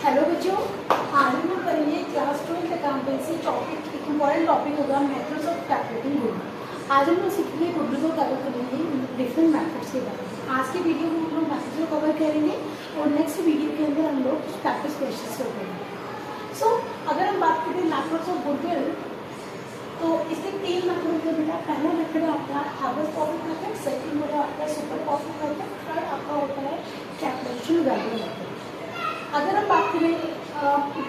Hello बच्चों, आज हम लोग करेंगे क्लास 12 अकाउंटेंसी टॉपिक। एक इम्पॉर्टेंट टॉपिक होगा मेथड्स ऑफ कैलकुलेटिंग गुडविल। आज हम लोग सीखेंगे गुडविल को कवर करेंगे डिफरेंट मेथड्स के बारे में। आज की वीडियो में हम लोग मेथड्स को कवर करेंगे और नेक्स्ट वीडियो के अंदर हम लोग प्रैक्टिस क्वेश्चंस को करेंगे। सो अगर हम बात करें मेथड्स ऑफ गुडविल, तो इसके 3 मेथड होते हैं बेटा। पहला मेथड आपका एवरेज प्रॉफिट मेथड, सेकंड होगा आपका सुपर प्रॉफिट मेथड, थर्ड आपका होता है कैलकुलेशन वैल्यू मेथड। अगर हम बात करें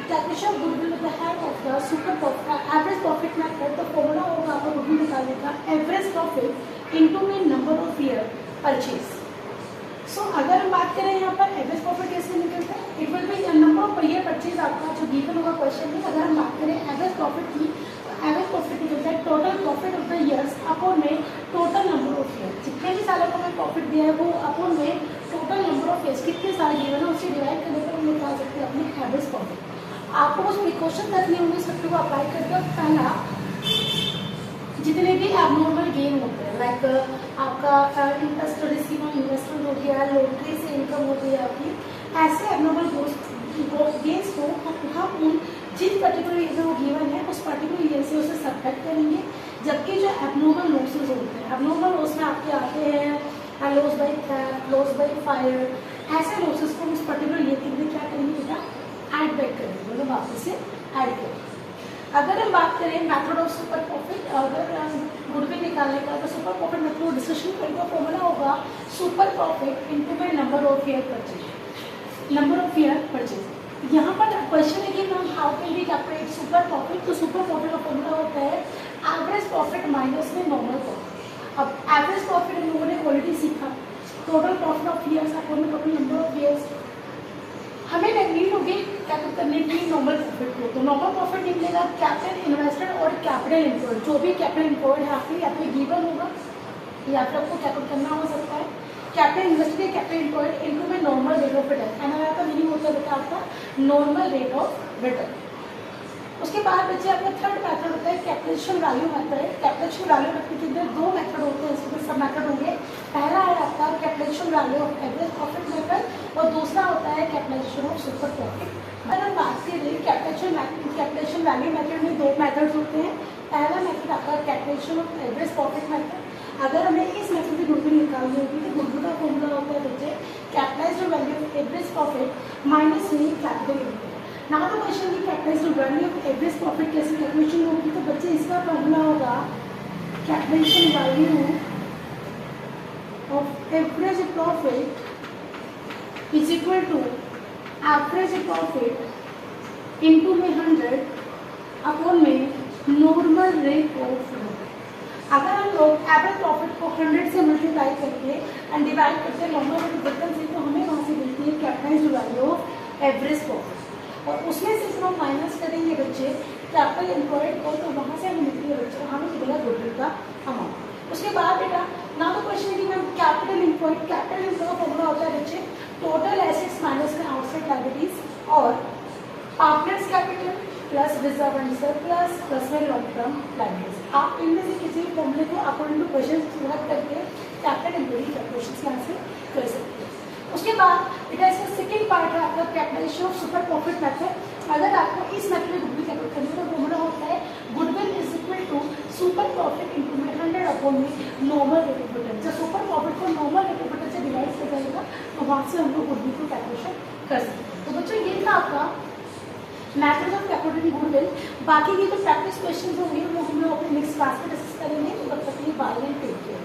calculation of goodwill with the help of the super profit average profit method, तो फॉर्मूला होगा आपका गुडविल निकालने का एवरेज प्रॉफिट इनटू में नंबर ऑफ ईयर परचेज। सो अगर हम बात करें यहाँ पर एवरेज प्रॉफिट कैसे निकलता है, it will be number of year purchase आपका जो गिवन होगा क्वेश्चन में। अगर हम बात करें एवरेज प्रॉफिट की, एवरेज प्रॉफिट निकलता है total profit of the years upon में टोटल नंबर ऑफ ईयर। जितने भी सालों को हमें प्रॉफिट दिया है वो अपॉन में टोटल नंबर ऑफ ईयर्स कितने साल गिवन है उससे डिवाइड करने पर हम निकाल सकते हैं अपने एवरेज प्रॉफिट। आपको कुछ प्रिकॉशन रखने होंगे इस फैक्टर को अप्लाई करके। पहला, जितने भी एबनॉर्मल गेन होते हैं लाइक आपका इंटरेस्ट रिसीव ऑन इन्वेस्टमेंट हो गया, लॉटरी से इनकम हो गई आपकी, ऐसे एबनॉर्मल गेन्स को हम उन जिस पर्टिकुलर ईयर में वो गिवन है उस पर्टिकुलर ईयर से उसे सब्ट्रैक्ट करेंगे। जबकि जो एबनॉर्मल लॉसेज होते हैं, एबनॉर्मल लॉस में आपके आते हैं loss by theft, loss by fire, ऐसे लॉसेज को उस पर्टिकुलर ईयर के लिए क्या करेंगे बेटा, ऐड बैक करेंगे, मतलब वापस से ऐड करेंगे। अगर हम बात करें मेथड ऑफ सुपर प्रॉफिट, अगर गुडविल निकालने का तो सुपर प्रॉफिट मेथड डिस्कशन करेंगे। फॉर्मूला होगा सुपर प्रॉफिट इनटू में number of year purchase, number of year purchase. यहाँ पर क्वेश्चन है कि ma'am how can we calculate super profit, तो सुपर प्रॉफिट का फॉर्मूला होता है एवरेज प्रॉफिट माइनस में नॉर्मल प्रॉफिट। अब एवरेज प्रॉफिट हम लोगों ने ऑलरेडी सीखा, total profit of years upon में टोटल नंबर ऑफ ईयर्स। हमें नीड होगी कैलकुलेट करने की नॉर्मल प्रॉफिट को, तो नॉर्मल प्रॉफिट निकलेगा कैपिटल इन्वेस्टेड और कैपिटल एम्प्लॉयड। जो भी कैपिटल एम्प्लॉयड है आपके या फिर गिवन होगा या फिर आपको कैलकुलेट करना हो सकता है कैपिटल इन्वेस्टेड या कैपिटल एम्प्लॉयड इनको में normal rate of return. NRR का मीनिंग होता है बेटा आपका नॉर्मल रेट ऑफ रिटर्न। उसके बाद बच्चे आपका थर्ड मेथड होता है calculation value method. Calculation value method के अंदर 2 मेथड होते हैं, इसके सब मेथड होंगे। पहला है आपका calculation value of average profit method और दूसरा होता है कैलकुलेशन ऑफ सुपर प्रॉफिट। अगर हम बात करें कैलकुलेशन वैल्यू मेथड में 2 मेथड्स होते हैं। पहला मेथड आपका calculation of average profit method. अगर हमें इस मेथड की गुडविल निकालनी होगी तो गुडविल का फॉर्मूला होता है बच्चे capitalized value of average profit minus में कैपिटल इनकम। ना तो क्वेश्चन की capitalized value of average profit कैसे कैलकुलेशन होगी, तो बच्चे इसका फॉर्मूला होगा capitalization value of average profit is equal to average profit into में 100 अपॉन में नॉर्मल रेट ऑफ रिटर्न। अगर हम लोग एवरेज प्रॉफिट को 100 से मल्टीप्लाई करके एंड डिवाइड करते हैं नॉर्मल रेट ऑफ रिटर्न से, तो हमें वहाँ से मिलती है capitalised value of average profit. और उसमें से जब हम माइनस करेंगे बच्चे कैपिटल एम्प्लॉयड को, तो वहाँ से हमें मिलती है बच्चे हमें मिलेगा गुडविल का अमाउंट। उसके बाद बेटा ना तो क्वेश्चन है कि मैम कैपिटल एम्प्लॉयड का फॉर्मूला होता है बच्चे टोटल एसेट्स माइनस में आउटसाइड लायबिलिटीज और partners capital plus reserve and surplus में लॉन्ग टर्म लायबिलिटीज। आप इनमें से किसी भी फॉर्मूले को अकॉर्डिंग टू क्वेश्चन रख करके कैपिटल एम्प्लॉयड कैलकुलेशन यहाँ से कर सकते हैं। उसके बाद बेटा इसका सेकेंड पार्ट है आपका calculation of super profit method. अगर आपको इस मेथड में गुडविल कैलकुलेट करने का फॉर्मूला होता है goodwill is equal to super profit into में 100 अपॉन में नॉर्मल रेट ऑफ रिटर्न। जब सुपर प्रॉफिट को नॉर्मल रेट ऑफ रिटर्न से डिवाइड कर जाएगा तो वहाँ से हम लोग गुडविल को कैलकुलेशन कर सकते हैं। तो बच्चों ये था आपका मेथड ऑफ कैलकुलेटिंग गुडविल। बाकी की जो प्रैक्टिस क्वेश्चन होंगे वो हम लोग अपने नेक्स्ट क्लास में डिस्कस करेंगे। तो तब तक के लिए बाय एंड टेक केयर।